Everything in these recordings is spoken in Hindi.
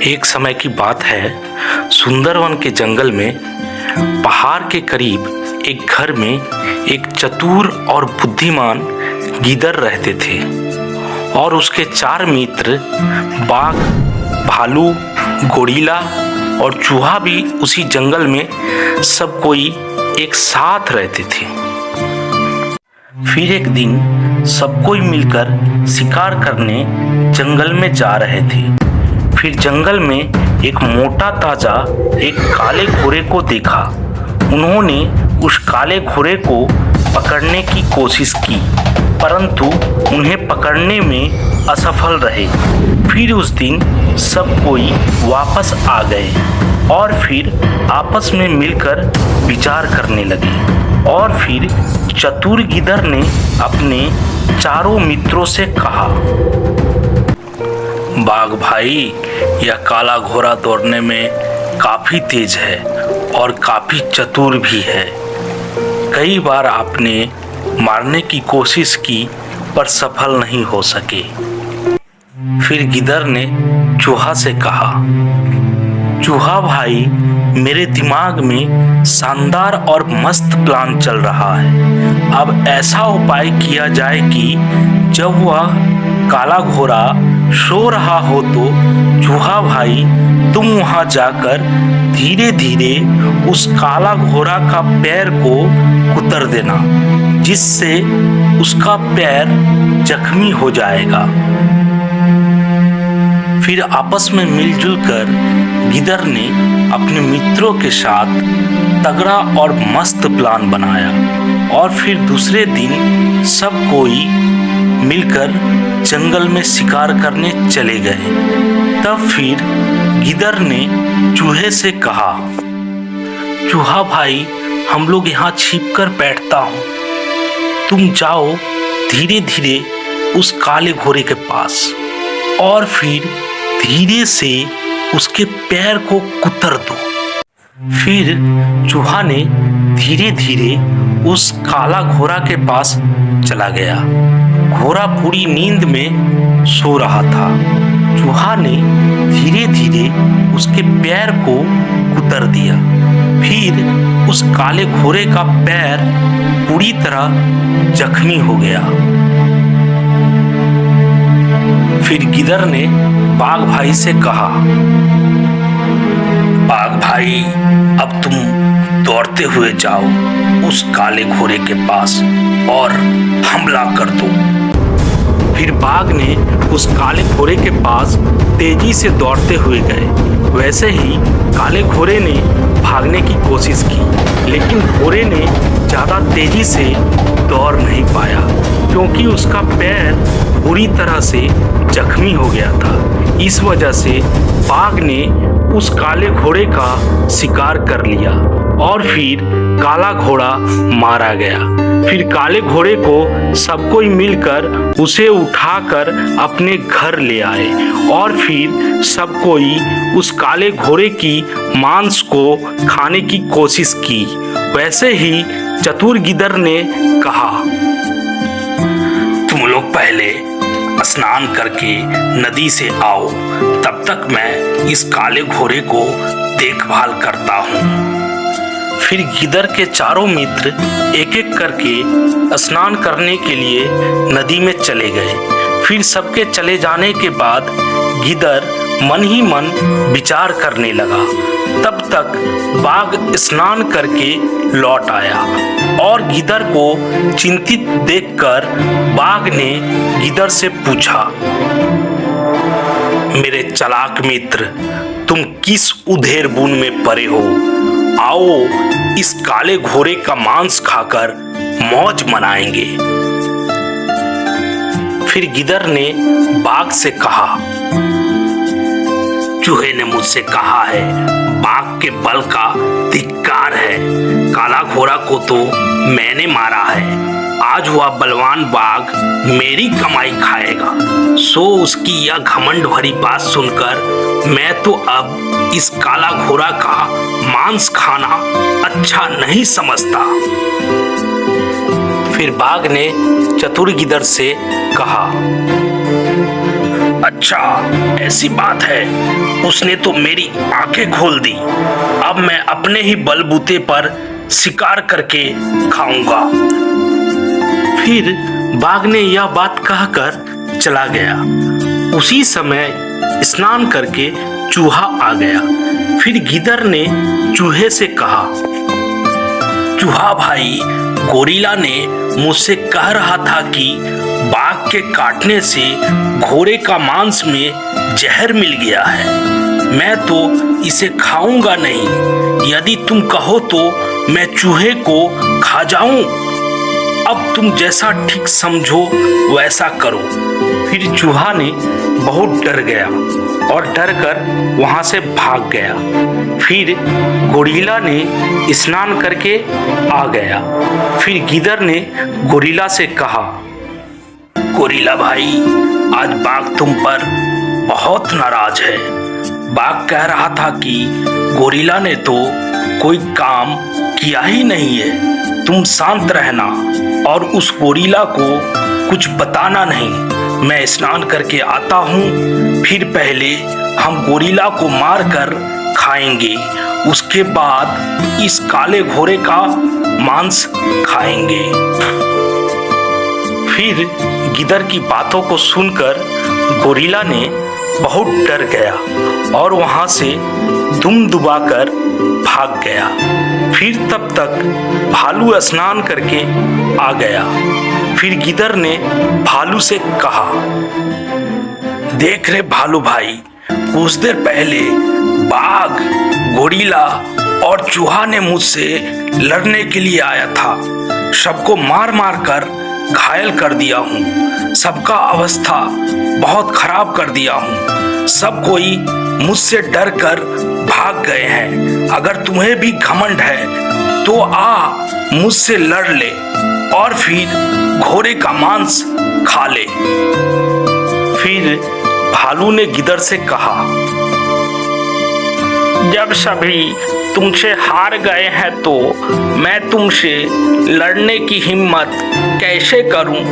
एक समय की बात है, सुंदरवन के जंगल में पहाड़ के करीब एक घर में एक चतुर और बुद्धिमान गीदड़ रहते थे और उसके 4 मित्र बाघ, भालू, गोरिल्ला और चूहा भी उसी जंगल में सब कोई एक साथ रहते थे। फिर एक दिन सब कोई मिलकर शिकार करने जंगल में जा रहे थे। फिर जंगल में एक मोटा ताजा एक काले घोड़े को देखा। उन्होंने उस काले घोड़े को पकड़ने की कोशिश की, परंतु उन्हें पकड़ने में असफल रहे। फिर उस दिन सब कोई वापस आ गए और फिर आपस में मिलकर विचार करने लगे। और फिर चतुर गीदड़ ने अपने चारों मित्रों से कहा, बाघ भाई, यह काला घोड़ा दौड़ने में काफी तेज है और काफी चतुर भी है। कई बार आपने मारने की कोशिश की पर सफल नहीं हो सके। फिर गिद्ध ने चूहा से कहा, चूहा भाई, मेरे दिमाग में शानदार और मस्त प्लान चल रहा है। अब ऐसा उपाय किया जाए कि जब वह काला घोड़ा सो रहा हो तो चूहा भाई तुम वहां जाकर धीरे धीरे उस काला घोड़ा का पैर को कुतर देना, जिससे उसका पैर जख्मी हो जाएगा। फिर आपस में मिलजुल कर गिद्ध ने अपने मित्रों के साथ तगड़ा और मस्त प्लान बनाया और फिर दूसरे दिन सब कोई मिलकर जंगल में शिकार करने चले गए। तब फिर गिद्ध ने चूहे से कहा, चूहा भाई, हम लोग यहाँ छिप कर बैठता हूँ, तुम जाओ धीरे धीरे उस काले घोड़े के पास और फिर धीरे से उसके पैर को कुतर दो। फिर चूहा ने धीरे धीरे उस काला घोड़ा के पास चला गया। घोड़ा पूरी नींद में सो रहा था। चूहा ने धीरे धीरे उसके पैर को कुतर दिया। फिर उस काले घोड़े का पैर पूरी तरह जख्मी हो गया। फिर गिद्ध ने बाघ भाई से कहा, बाघ भाई, अब तुम दौड़ते हुए जाओ उस काले घोड़े के पास और हमला कर दो। फिर बाघ ने उस काले घोड़े के पास तेजी से दौड़ते हुए गए। वैसे ही काले घोड़े ने भागने की कोशिश की, लेकिन घोड़े ने ज़्यादा तेजी से दौड़ नहीं पाया क्योंकि उसका पैर बुरी तरह से जख्मी हो गया था। इस वजह से बाघ ने उस काले घोड़े का शिकार कर लिया और फिर काला घोड़ा मारा गया। फिर काले घोड़े को सब कोई मिलकर उसे उठाकर अपने घर ले आए और फिर सब कोई उस काले घोड़े की मांस को खाने की कोशिश की। वैसे ही चतुर गिद्ध ने कहा, तुम लोग पहले स्नान करके नदी से आओ, तब तक मैं इस काले घोड़े को देखभाल करता हूँ। फिर गिद्ध के चारों मित्र एक एक करके स्नान करने के लिए नदी में चले गए। फिर सबके चले जाने के बाद गिद्ध मन ही मन विचार करने लगा। तब तक बाघ स्नान करके लौट आया और गिद्ध को चिंतित देखकर बाघ ने गिद्ध से पूछा, मेरे चालाक मित्र, तुम किस उधेड़ बुन में पड़े हो? आओ इस काले घोड़े का मांस खाकर मौज मनाएंगे। फिर गिद्ध ने बाघ से कहा, चूहे ने मुझसे कहा है, बाघ के बल का धिक्कार है। काला घोड़ा को तो मैंने मारा है, आज वह बलवान बाघ मेरी कमाई खाएगा। सो उसकी यह घमंड भरी बात सुनकर मैं तो अब इस काला घोड़ा का मांस खाना अच्छा नहीं समझता। फिर बाघ ने चतुर गिद्ध से कहा, अच्छा, ऐसी बात है। उसने तो मेरी आंखें खोल दी। अब मैं अपने ही बलबूते पर शिकार करके खाऊंगा। फिर बाघ ने यह बात कहकर चला गया। उसी समय स्नान करके चूहा आ गया। फिर गिदर ने चूहे से कहा, चूहा भाई, गोरिल्ला ने मुझसे कह रहा था कि बाघ के काटने से घोड़े का मांस में जहर मिल गया है। मैं तो इसे खाऊंगा नहीं। यदि तुम कहो तो मैं चूहे को खा जाऊं। अब तुम जैसा ठीक समझो वैसा करो। फिर चूहा ने बहुत डर गया और डर कर वहां से भाग गया। फिर गोरिल्ला ने स्नान करके आ गया। फिर गिदर ने गोरिल्ला से कहा, गोरिल्ला भाई, आज बाघ तुम पर बहुत नाराज है। बाघ कह रहा था कि गोरिल्ला ने तो कोई काम किया ही नहीं है। तुम शांत रहना और उस गोरिल्ला को कुछ बताना नहीं। मैं स्नान करके आता हूँ। फिर पहले हम गोरिल्ला को मार कर खाएंगे, उसके बाद इस काले घोड़े का मांस खाएंगे। फिर गिदर की बातों को सुनकर गोरिल्ला ने बहुत डर गया और वहां से दुम दुबाकर भाग गया। फिर तब तक भालू स्नान करके आ गया। फिर गिदर ने भालू से कहा, देख रे भालू भाई, कुछ देर पहले बाघ, गोरिल्ला और चूहा ने मुझसे लड़ने के लिए आया था। सबको मार मार कर घायल कर दिया हूँ। सबका अवस्था बहुत खराब कर दिया हूँ। सब कोई मुझसे डर कर भाग गए हैं। अगर तुम्हें भी घमंड है तो आ मुझसे लड़ ले और फिर घोड़े का मांस खा ले। फिर भालू ने गिदर से कहा, जब सभी तुमसे हार गए हैं तो मैं तुमसे लड़ने की हिम्मत कैसे करूं?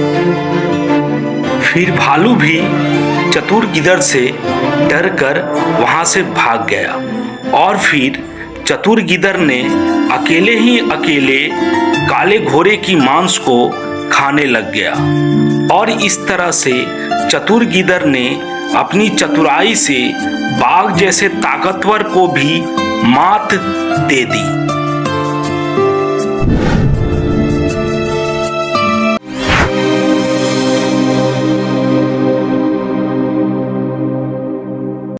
फिर भालू भी चतुर गिदर से डरकर वहां से भाग गया और फिर चतुर गिदर ने अकेले ही अकेले काले घोड़े की मांस को खाने लग गया। और इस तरह से चतुर गिदर ने अपनी चतुराई से बाघ जैसे ताकतवर को भी मात दे दी।